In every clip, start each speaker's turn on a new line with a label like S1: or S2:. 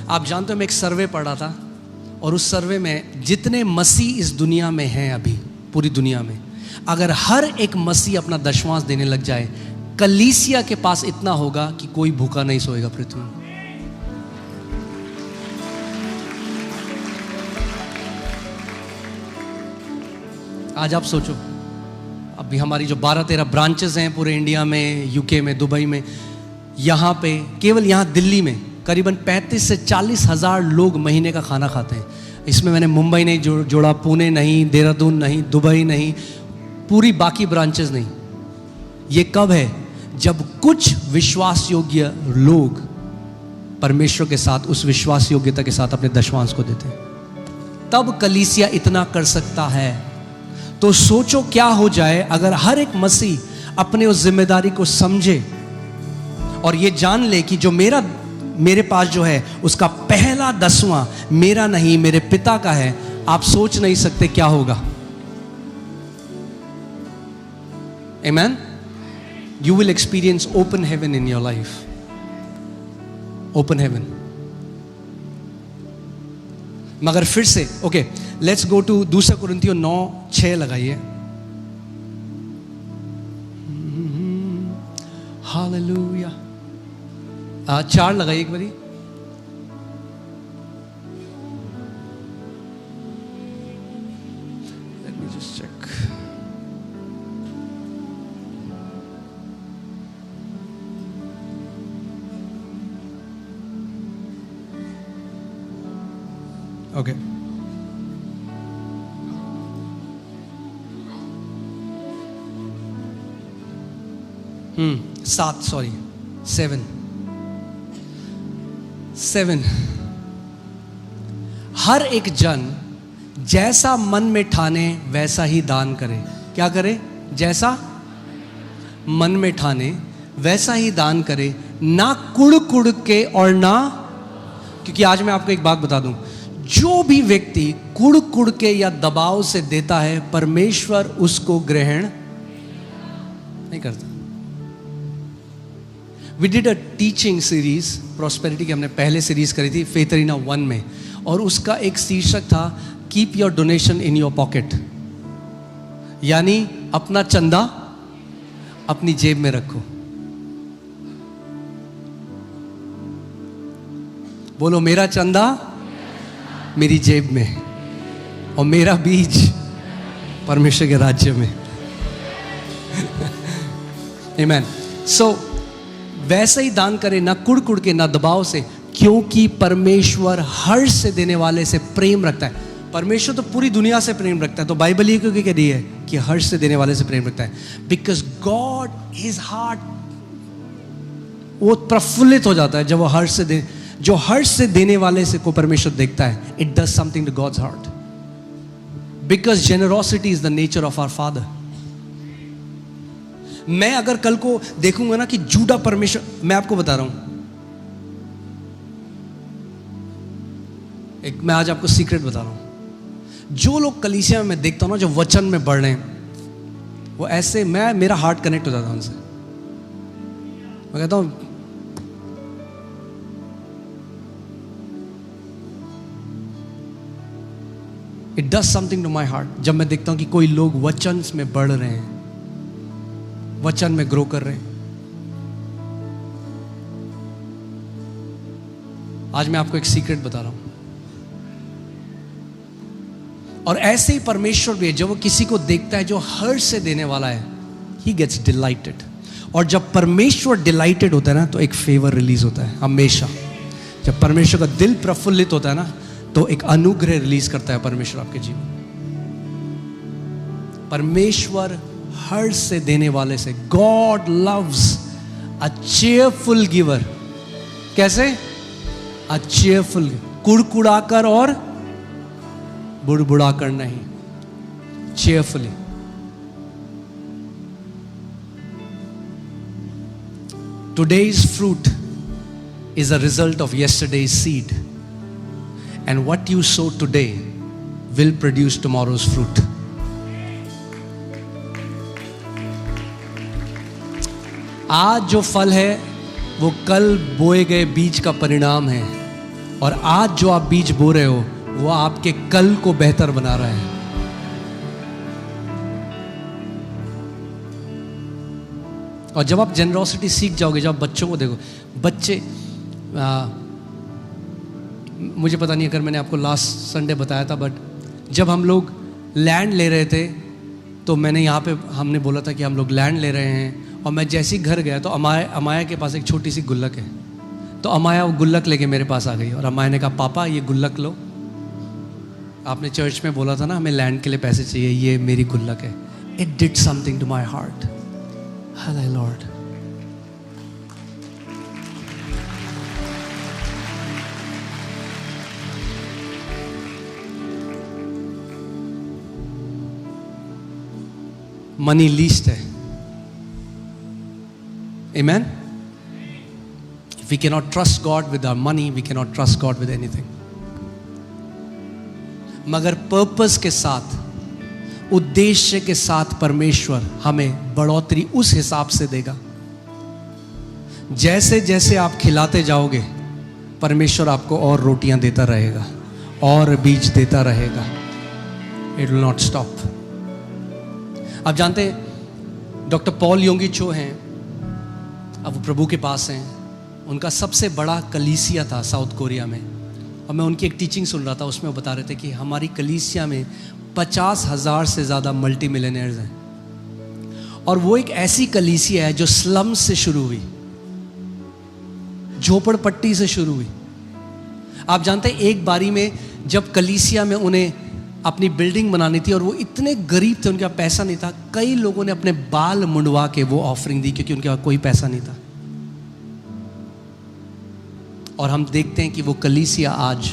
S1: आप जानते हो, मैं एक सर्वे पढ़ा था और उस सर्वे में जितने मसीह इस दुनिया में हैं अभी, पूरी दुनिया में, अगर हर एक मसीह अपना दशमांश देने लग जाए, कलीसिया के पास इतना होगा कि कोई भूखा नहीं सोएगा पृथ्वी में। आज आप सोचो, अभी हमारी जो 12-13 ब्रांचेस हैं पूरे इंडिया में, यूके में, दुबई में, यहाँ पे केवल यहाँ दिल्ली में करीबन 35 से 40 हज़ार लोग महीने का खाना खाते हैं। इसमें मैंने मुंबई नहीं जोड़ा, पुणे नहीं, देहरादून नहीं, दुबई नहीं, पूरी बाकी ब्रांचेस नहीं। ये कब है? जब कुछ विश्वास योग्य लोग परमेश्वर के साथ, उस विश्वास योग्यता के साथ अपने दशमांश को देते हैं, तब कलीसिया इतना कर सकता है। तो सोचो क्या हो जाए अगर हर एक मसीह अपने उस जिम्मेदारी को समझे और ये जान ले कि जो मेरे पास जो है उसका पहला दसवां मेरा नहीं, मेरे पिता का है। आप सोच नहीं सकते क्या होगा। Amen? You will experience open heaven in your life. Open heaven. मगर फिर से ओके, लेट्स गो टू 2 कुरिन्थियों 9:6 लगाइए। हालेलुया। 4 लगाइए एक बारी। Let me just check. Okay, 7 हर एक जन जैसा मन में ठाने वैसा ही दान करे। क्या करे? जैसा मन में ठाने वैसा ही दान करे, ना कुड़ कुड़ के और ना, क्योंकि आज मैं आपको एक बात बता दूं, जो भी व्यक्ति कुड़ कुड़ के या दबाव से देता है, परमेश्वर उसको ग्रहण नहीं करता। We did a teaching series, prosperity की हमने पहले सीरीज करी थी फेथ अरीना 1 में, और उसका एक शीर्षक था keep your donation in your pocket, यानी अपना चंदा अपनी जेब में रखो। बोलो, मेरा चंदा मेरी जेब में और मेरा बीज परमेश्वर के राज्य में। आमीन। सो वैसे ही दान करे, ना कुड़ कुड़ के ना दबाव से, क्योंकि परमेश्वर हर्ष से देने वाले से प्रेम रखता है। परमेश्वर तो पूरी दुनिया से प्रेम रखता है, तो बाइबल ये क्यों कह रही है कि हर्ष से देने वाले से प्रेम रखता है? बिकॉज गॉड हिज हार्ट, वो प्रफुल्लित हो जाता है जब वो हर्ष से दे, जो हर्ष से देने वाले से को परमेश्वर देखता है। It does something to God's heart, because generosity is the nature of our Father. मैं अगर कल को देखूंगा ना कि जूडा परमेश्वर, मैं आपको बता रहा हूं, मैं आज आपको सीक्रेट बता रहा हूं, जो लोग कलीसिया में देखता हूं ना, जो वचन में बढ़ रहे हैं, वो ऐसे, मेरा हार्ट कनेक्ट हो जाता है उनसे। मैं कहता हूं it does something to my heart जब मैं देखता हूं कि कोई लोग वचन में बढ़ रहे हैं, वचन में ग्रो कर रहे हैं। आज मैं आपको एक सीक्रेट बता रहा हूं, और ऐसे ही परमेश्वर भी है, जब वो किसी को देखता है जो हर्ष से देने वाला है, ही गेट्स डिलाइटेड। और जब परमेश्वर डिलाइटेड होता है ना, तो एक फेवर रिलीज होता है हमेशा। जब परमेश्वर का दिल प्रफुल्लित होता है ना, तो एक अनुग्रह रिलीज करता है परमेश्वर आपके जीवन। परमेश्वर हर्ष से देने वाले से, God loves a cheerful giver. कैसे? अ चीयरफुल, कुड़कुड़ाकर और बुड़बुड़ाकर नहीं, cheerfully. Today's fruit is a result of yesterday's seed, and what you sow today will produce tomorrow's fruit. आज जो फल है वो कल बोए गए बीज का परिणाम है। और आज जो आप बीज बो रहे हो वो आपके कल को बेहतर बना रहा है। और जब आप जेनरोसिटी सीख जाओगे, जब आप बच्चों को देखो, बच्चे मुझे पता नहीं अगर मैंने आपको लास्ट संडे बताया था, बट जब हम लोग लैंड ले रहे थे तो मैंने यहाँ पे हमने बोला था कि हम लोग लैंड ले रहे हैं, और मैं जैसे ही घर गया तो अमाया के पास एक छोटी सी गुल्लक है, तो अमाया वो गुल्लक लेके मेरे पास आ गई और अमाया ने कहा पापा ये गुल्लक लो, आपने चर्च में बोला था ना हमें लैंड के लिए पैसे चाहिए, ये मेरी गुल्लक है। It did something to my heart. Hello Lord. Money least है। Amen? If we cannot trust God with our money, we cannot trust God with anything. मगर पर्पस के साथ, उद्देश्य के साथ परमेश्वर हमें बढ़ोतरी उस हिसाब से देगा। जैसे जैसे आप खिलाते जाओगे परमेश्वर आपको और रोटियां देता रहेगा और बीज देता रहेगा। It will not stop. आप जानते हैं डॉक्टर पॉल योंगी चो हैं, अब वो प्रभु के पास हैं। उनका सबसे बड़ा कलीसिया था साउथ कोरिया में, और मैं उनकी एक टीचिंग सुन रहा था, उसमें वो बता रहे थे कि हमारी कलीसिया में 50,000 से ज़्यादा मल्टी मिलियनेयर्स हैं, और वो एक ऐसी कलीसिया है जो स्लम से शुरू हुई, झोपड़पट्टी से शुरू हुई। आप जानते हैं एक बारी में जब कलीसिया में उन्हें अपनी बिल्डिंग बनानी थी और वो इतने गरीब थे, उनके पास पैसा नहीं था, कई लोगों ने अपने बाल मुंडवा के वो ऑफरिंग दी क्योंकि उनके पास कोई पैसा नहीं था। और हम देखते हैं कि वो कलीसिया आज,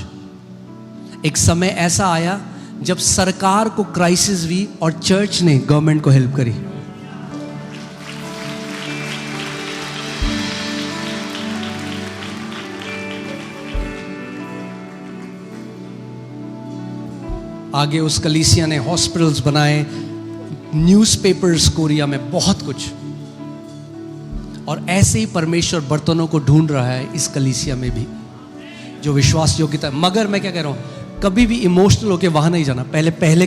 S1: एक समय ऐसा आया जब सरकार को क्राइसिस हुई और चर्च ने गवर्नमेंट को हेल्प करी। आगे उस कलीसिया ने हॉस्पिटल्स बनाए, न्यूज़पेपर्स कोरिया में, बहुत कुछ। और ऐसे ही परमेश्वर बर्तनों को ढूंढ रहा है इस कलीसिया में भी जो विश्वास योग्यता। मगर मैं क्या कह रहा हूं, कभी भी इमोशनल होके वहां नहीं जाना, पहले